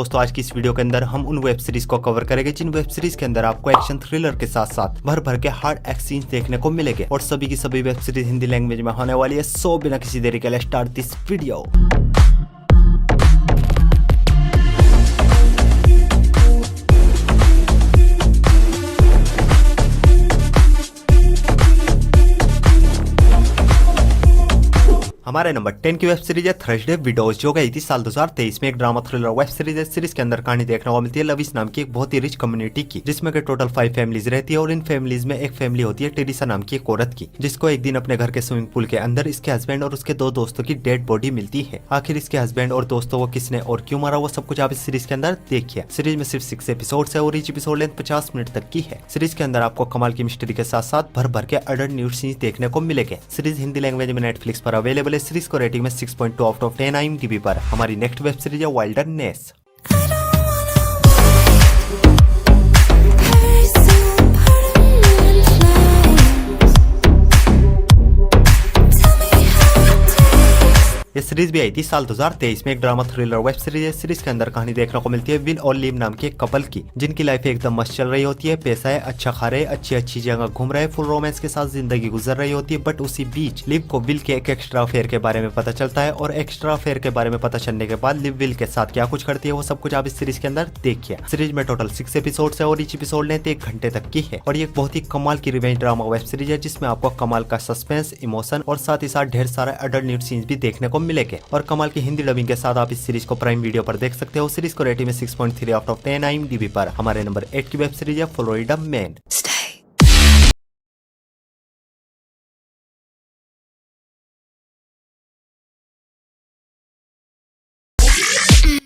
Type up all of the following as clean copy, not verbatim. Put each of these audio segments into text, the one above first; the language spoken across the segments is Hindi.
दोस्तों आज की इस वीडियो के अंदर हम उन वेब सीरीज को कवर करेंगे जिन वेब सीरीज के अंदर आपको एक्शन थ्रिलर के साथ साथ भर भर के हार्ड एक्शन देखने को मिलेंगे और सभी की सभी वेब सीरीज हिंदी लैंग्वेज में होने वाली है। सो बिना किसी देरी के लिए स्टार्ट दिस वीडियो। हमारे नंबर 10 की वेब सीरीज है थर्सडे विडोज, जो गई थी साल 2023 में। एक ड्रामा थ्रिलर वेब सीरीज है। सीरीज के अंदर कहानी देखने को मिलती है लविश नाम की एक बहुत ही रिच कम्युनिटी की, जिसमें के टोटल 5 फैमिलीज रहती है और इन फैमिलीज में एक फैमिली होती है टेरिसा नाम की एक औरत की, जिसको एक दिन अपने घर के स्विमिंग पूल के अंदर इसके हस्बैंड और उसके 2 दोस्तों की डेड बॉडी मिलती है। आखिर इसके हस्बैंड और दोस्तों को किसने और क्यों मारा, वो सब कुछ आप इस सीरीज के अंदर देखिए। सीरीज में सिर्फ 6 एपिसोड है और ईच एपिसोड लेंथ 50 मिनट तक की है। सीरीज के अंदर आपको कमाल की मिस्ट्री के साथ साथ भर भर के अडल्ट न्यूड सीन्स देखने को मिलेंगे। सीरीज हिंदी लैंग्वेज में नेटफ्लिक्स पर अवेलेबल है। सीरीज को रेटिंग में 6.2 आउट ऑफ 10 IMDb पर। हमारी नेक्स्ट वेब सीरीज है वाइल्डरनेस। ये सीरीज भी आई थी साल 2023 में। एक ड्रामा थ्रिलर वेब सीरीज है। सीरीज के अंदर कहानी देखने को मिलती है विल और लिम नाम के एक कपल की, जिनकी लाइफ एकदम मस्त चल रही होती है। पैसा है, अच्छा खा रहे, अच्छी जगह घूम रहे, फुल रोमांस के साथ जिंदगी गुजर रही होती है। बट उसी बीच लिव को विल के एक एक्स्ट्रा अफेयर के बारे में पता चलता है और एक्स्ट्रा अफेयर के बारे में पता चलने के बाद लिव विल के साथ क्या कुछ करती है वो सब कुछ आप इस सीरीज के अंदर देखिए। सीरीज में टोटल 6 एपिसोड है और ईच एपिसोड लेंथ 1 घंटे तक की है और ये बहुत ही कमाल की रिवेंज ड्रामा वेब सीरीज है, जिसमें आपको कमाल का सस्पेंस, इमोशन और साथ ही साथ ढेर सारे अडल्ट न्यूड सीन्स भी देखने को मिलेंगे। और कमाल की हिंदी डबिंग के साथ आप इस सीरीज को प्राइम वीडियो पर देख सकते हो। सीरीज को रेटिंग में 6.3 आउट ऑफ 10 IMDb पर। हमारे नंबर 8 की वेब सीरीज है फ्लोरिडा मैन।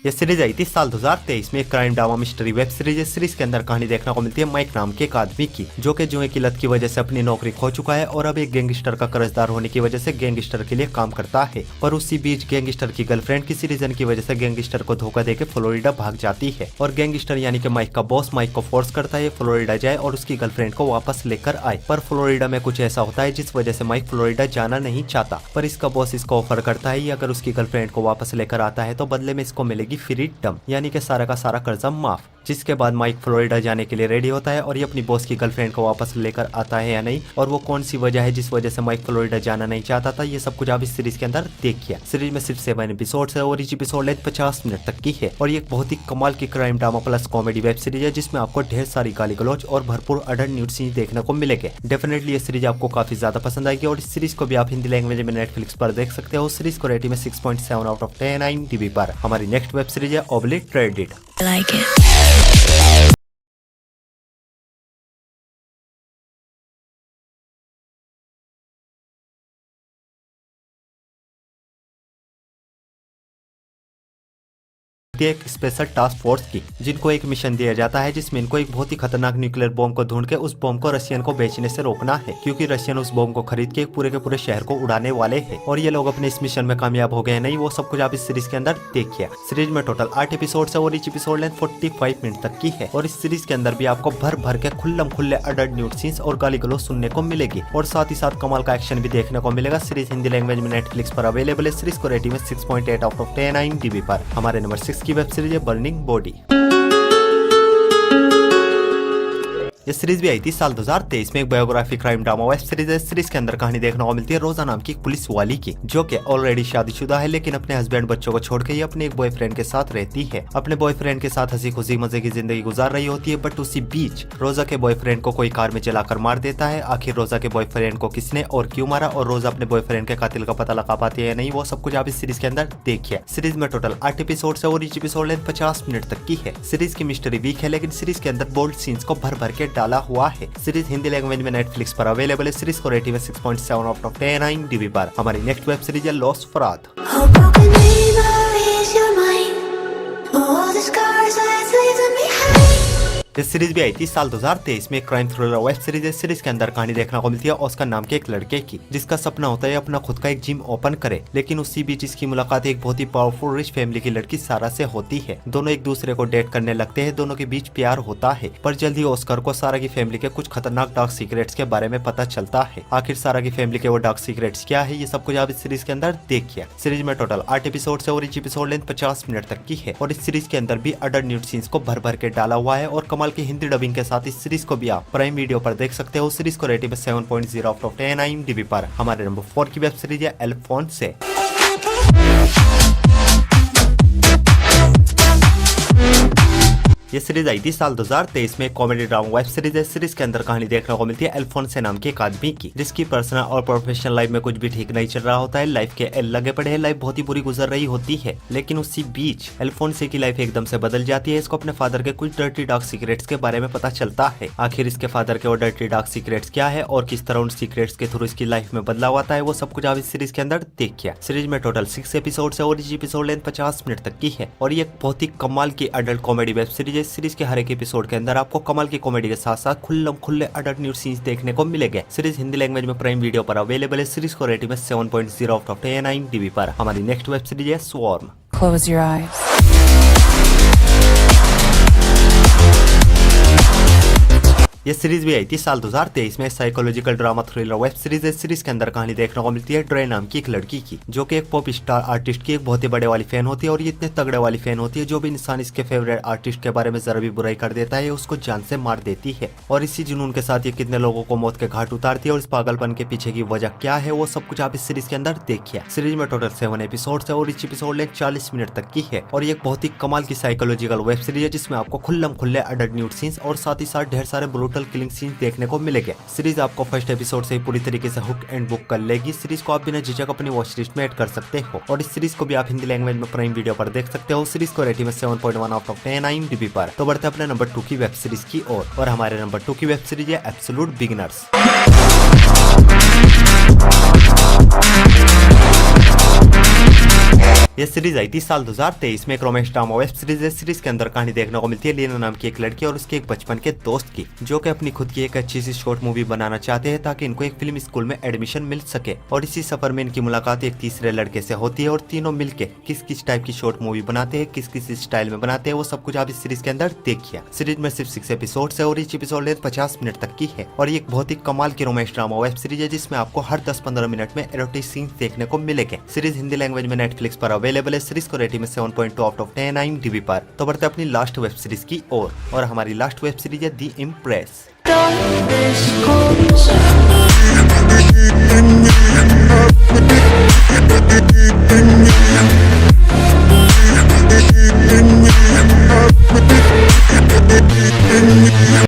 ये सीरीज आई थी साल 2023 में। एक crime drama mystery web series है। सीरीज के अंदर कहानी देखने को मिलती है माइक नाम के एक आदमी की, जो कि जुए की लत की वजह से अपनी नौकरी खो चुका है और अब एक गैंगस्टर का कर्जदार होने की वजह से गैंगस्टर के लिए काम करता है। पर उसी बीच गैंगस्टर की गर्लफ्रेंड किसी रीजन की वजह से गैंगस्टर को धोखा देकर फ्लोरिडा भाग जाती है और गैंगस्टर यानी कि माइक का बॉस माइक को फोर्स करता है फ्लोरिडा जाए और उसकी गर्लफ्रेंड को वापस लेकर आए। पर फ्लोरिडा में कुछ ऐसा होता है जिस वजह से माइक फ्लोरिडा जाना नहीं चाहता, पर इसका बॉस इसको ऑफर करता है अगर उसकी गर्लफ्रेंड को वापस लेकर आता है तो बदले में इसको मिलेगी फ्रीडम, यानी कि सारा का सारा कर्जा माफ। जिसके बाद माइक फ्लोरिडा जाने के लिए रेडी होता है और ये अपनी बॉस की गर्लफ्रेंड को वापस लेकर आता है या नहीं, और वो कौन सी वजह है जिस वजह से माइक फ्लोरिडा जाना नहीं चाहता था, ये सब कुछ आप इस सीरीज के अंदर देखिए। सीरीज में सिर्फ 7 एपिसोड है और ईच एपिसोड लेंथ 50 मिनट तक की है और ये बहुत ही कमाल की crime drama plus comedy web series है, जिसमें आपको ढेर सारी गाली गलौज और भरपूर अडल्ट न्यूड सीन देखने को मिलेंगे। डेफिनेटली ये सीरीज आपको काफी ज्यादा पसंद आएगी और इस सीरीज को भी आप हिंदी लैंग्वेज में नेटफ्लिक्स पर देख सकते हो। सीरीज को रेटिंग में 6.7 आउट ऑफ 10 IMDb पर। हमारी नेक्स्ट वेब सीरीज है ओब्लिटरेटेड। एक स्पेशल टास्क फोर्स की, जिनको एक मिशन दिया जाता है जिसमें इनको एक बहुत ही खतरनाक न्यूक्लियर बॉम्ब को ढूंढ के उस बॉम्ब को रशियन को बेचने से रोकना है, क्योंकि रशियन उस बॉम्ब को खरीद के पूरे के पूरे शहर को उड़ाने वाले हैं। और ये लोग अपने इस मिशन में कामयाब हो गए नहीं, वो सब कुछ आप इस सीरीज के अंदर देखिए। सीरीज में टोटल 8 एपिसोड है और ईच एपिसोड लेंथ 45 मिनट तक की है और इस सीरीज के अंदर भी आपको भर भर के खुल्लम खुल्ले अडल्ट न्यूड सीन्स और गाली गलौज सुनने को मिलेगी और साथ ही साथ कमाल का एक्शन भी देखने को मिलेगा। सीरीज हिंदी लैंग्वेज में नेटफ्लिक्स पर अवेलेबल है। सीरीज को रेटिंग में 6.8 आउट ऑफ 10 IMDb पर। हमारे नंबर 6 की वेब सीरीज है बर्निंग बॉडी। ये सीरीज भी आई थी साल 2023 में। एक biography crime drama web series है। सीरीज के अंदर कहानी देखने को मिलती है रोजा नाम की पुलिस वाली की, जो कि ऑलरेडी शादीशुदा है, लेकिन अपने हस्बैंड बच्चों को छोड़ के ये अपने एक बॉयफ्रेंड के साथ रहती है। अपने बॉयफ्रेंड के साथ हंसी खुशी मजे की जिंदगी गुजार रही होती है। बट उसी बीच रोजा के बॉयफ्रेंड को कोई कार में जलाकर मार देता है। आखिर रोजा के बॉयफ्रेंड को किसने और क्यों मारा और रोजा अपने बॉयफ्रेंड के कातिल का पता लगा पाती है या नहीं, वो सब कुछ आप इस सीरीज के अंदर देखिए। सीरीज में टोटल 8 एपिसोड है और ईच एपिसोड लेंथ 50 मिनट तक की है। सीरीज की मिस्ट्री वीक है, लेकिन सीरीज के अंदर बोल्ड सीन्स को भर भर के डाला हुआ है। सीरीज हिंदी लैंग्वेज में नेटफ्लिक्स पर अवेलेबल है। सीरीज को रेटिंग में 6.7 आउट ऑफ 10 IMDb पर। हमारी नेक्स्ट वेब सीरीज है लॉस्ट फराद। ये सीरीज भी आई थी साल 2023 में। क्राइम थ्रिलर वेब सीरीज है। सीरीज के अंदर कहानी देखने को मिलती है ऑस्कर नाम के एक लड़के की, जिसका सपना होता है अपना खुद का एक जिम ओपन करे, लेकिन उसी बीच इसकी मुलाकात एक बहुत ही पावरफुल रिच फैमिली की लड़की सारा से होती है। दोनों एक दूसरे को डेट करने लगते हैं, दोनों के बीच प्यार होता है, पर जल्द ही ऑस्कर को सारा की फैमिली के कुछ खतरनाक डार्क सीक्रेट्स के बारे में पता चलता है। आखिर सारा की फैमिली के वो डार्क सीक्रेट्स क्या है, ये सब कुछ आप इस सीरीज के अंदर देखिए। सीरीज में टोटल 8 एपिसोड है और each एपिसोड लेंथ 50 मिनट तक की है और इस सीरीज के अंदर भी अडल्ट न्यूड सीन्स को भर भर के डाला हुआ है और कमाल की हिंदी डबिंग के साथ इस सीरीज को भी आप प्राइम वीडियो पर देख सकते हो। सीरीज को रेटिंग 7.0 आउट ऑफ 10 IMDb पर। हमारे नंबर 4 की वेब सीरीज है अल्फोंसे। ये सीरीज आई थी साल 2023 में। कॉमेडी ड्रामा वेब सीरीज है। सीरीज के अंदर कहानी देखने को मिलती है अल्फोंसे नाम के एक आदमी की, जिसकी पर्सनल और प्रोफेशनल लाइफ में कुछ भी ठीक नहीं चल रहा होता है। लाइफ के एल लगे पड़े हैं, लाइफ बहुत ही बुरी गुजर रही होती है, लेकिन उसी बीच अल्फोंसे की लाइफ एकदम से बदल जाती है। इसको अपने फादर के कुछ डर्टी डार्क सीक्रेट्स के बारे में पता चलता है। आखिर इसके फादर के वो डर्टी डार्क सीक्रेट्स क्या है और किस तरह उन सीक्रेट्स के थ्रू इसकी लाइफ में बदलाव आता है, वो सब कुछ आप इस सीरीज के अंदर देखिए। सीरीज में टोटल 6 एपिसोड है और एपिसोड लेंथ 50 मिनट तक की है और ये बहुत ही कमाल की अडल्ट कॉमेडी वेब सीरीज है। सीरीज के हर एक एपिसोड के अंदर आपको कमाल की कॉमेडी के साथ साथ खुले अडल्ट न्यूड सीन्स देखने को मिलेंगे। सीरीज हिंदी लैंग्वेज में प्राइम वीडियो पर अवेलेबल है। सीरीज को रेटिंग में 7.0 आउट ऑफ 10 IMDb पर। हमारी नेक्स्ट वेब सीरीज है स्वॉर्म। Close your eyes. ये सीरीज भी आई थी साल 2023 में। Psychological drama thriller web series है। सीरीज के अंदर कहानी देखने को मिलती है ड्रे नाम की एक लड़की की, जो कि एक पॉप स्टार आर्टिस्ट की एक बहुत ही बड़े वाली फैन होती है और ये इतने तगड़े वाली फैन होती है, जो भी इंसान इसके फेवरेट आर्टिस्ट के बारे में जरा भी बुराई कर देता है उसको जान से मार देती है। और इसी जुनून के साथ ये कितने लोगों को मौत के घाट उतारती है और इस पागलपन के पीछे की वजह क्या है, वो सब कुछ आप इस सीरीज के अंदर देखिए। सीरीज में टोटल 7 एपिसोड है और इस एपिसोड लेंथ 40 मिनट तक की है और ये एक बहुत ही कमाल की साइकोलॉजिकल वेब सीरीज है, जिसमें आपको खुले अडल्ट न्यूड सीन्स और साथ ही साथ ढेर सारे ब्रूटल किलिंग सीन्स देखने को मिलेंगे। सीरीज आपको फर्स्ट एपिसोड से ही पूरी तरीके से हुक एंड बुक कर लेगी। सीरीज को आप बिना झिझक अपनी वॉच लिस्ट में ऐड कर सकते हो और इस सीरीज को भी आप हिंदी लैंग्वेज में प्राइम वीडियो पर देख सकते हो। सीरीज को रेटिंग में 7.1 आउट ऑफ 10 IMDb पर। तो बढ़ते अपने नंबर 2 की वेब सीरीज की ओर और हमारे नंबर 2 की वेब सीरीज है एब्सोल्यूट बिगिनर्स। ये सीरीज आई थी साल 2023 में। एक रोमांस ड्रामा वेब सीरीज है। सीरीज के अंदर कहानी देखने को मिलती है लीना नाम की एक लड़की और उसके एक बचपन के दोस्त की, जो कि अपनी खुद की एक अच्छी सी शॉर्ट मूवी बनाना चाहते हैं ताकि इनको एक फिल्म स्कूल में एडमिशन मिल सके। और इसी सफर में इनकी मुलाकात एक तीसरे लड़के से होती है और तीनों मिलके किस टाइप की शॉर्ट मूवी बनाते हैं, किस स्टाइल में बनाते हैं, वो सब कुछ आप इस सीरीज के अंदर देखिए। सीरीज में सिर्फ 6 एपिसोड है और each एपिसोड लेंथ 50 मिनट तक की है और ये एक बहुत ही कमाल की रोमांस ड्रामा वेब सीरीज है, जिसमें आपको हर 10-15 मिनट में एरोटिक सीन्स देखने को मिलेंगे। सीरीज हिंदी लैंग्वेज में नेटफ्लिक्स पर अवेलेबल है। सीरीज को रेटिंग में 7.2 आउट ऑफ 10 IMDb पर। तो बढ़ते अपनी लास्ट वेब सीरीज की ओर और हमारी लास्ट वेब सीरीज है दी इम्प्रेस।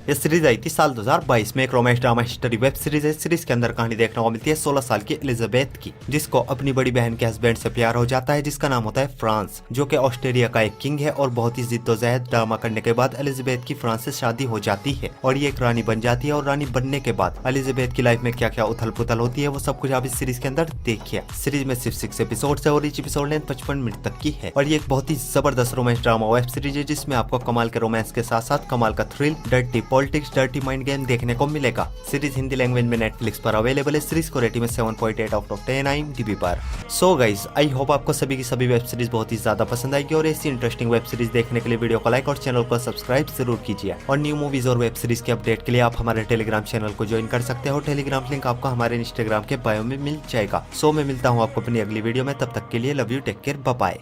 ये सीरीज आई थी साल 2022 में। एक romance drama history web series है। सीरीज के अंदर कहानी देखने को मिलती है 16 साल की एलिजाबेथ की, जिसको अपनी बड़ी बहन के हस्बैंड से प्यार हो जाता है, जिसका नाम होता है फ्रांस, जो कि ऑस्ट्रेलिया का एक किंग है। और बहुत ही जिद्दोजहद ड्रामा करने के बाद एलिजाबेथ की फ्रांस से शादी हो जाती है और ये एक रानी बन जाती है। और रानी बनने के बाद एलिजाबेथ की लाइफ में क्या क्या उथल पुथल होती है, वो सब कुछ आप इस सीरीज के अंदर देखिए। सीरीज में सिर्फ 6 एपिसोड है और each एपिसोड लेंथ 55 मिनट तक की है और ये एक बहुत ही जबरदस्त रोमांस ड्रामा वेब सीरीज है, जिसमें आपको कमाल के रोमांस के साथ साथ कमाल का thrill, dirty politics, dirty mind game देखने को मिलेगा। सीरीज हिंदी लैंग्वेज में नेटफ्लिक्स पर अवेलेबल है। सीरीज को रेटिंग में 7.8 आउट ऑफ 10 IMDb पर। सो गाइस, आई होप आपको सभी की सभी वेब सीरीज बहुत ही ज्यादा पसंद आएगी और ऐसी इंटरेस्टिंग वेब सीरीज देखने के लिए वीडियो को लाइक और चैनल को सब्सक्राइब जरूर कीजिए। और न्यू मूवीज और वेब सीरीज के अपडेट के लिए आप हमारे टेलीग्राम चैनल को ज्वाइन कर सकते हो। टेलीग्राम लिंक आपको हमारे इंस्टाग्राम के बायो में मिल जाएगा। सो मैं मिलता हूँ आपको अपनी अगली वीडियो में, तब तक के लिए love you, take care, bye bye.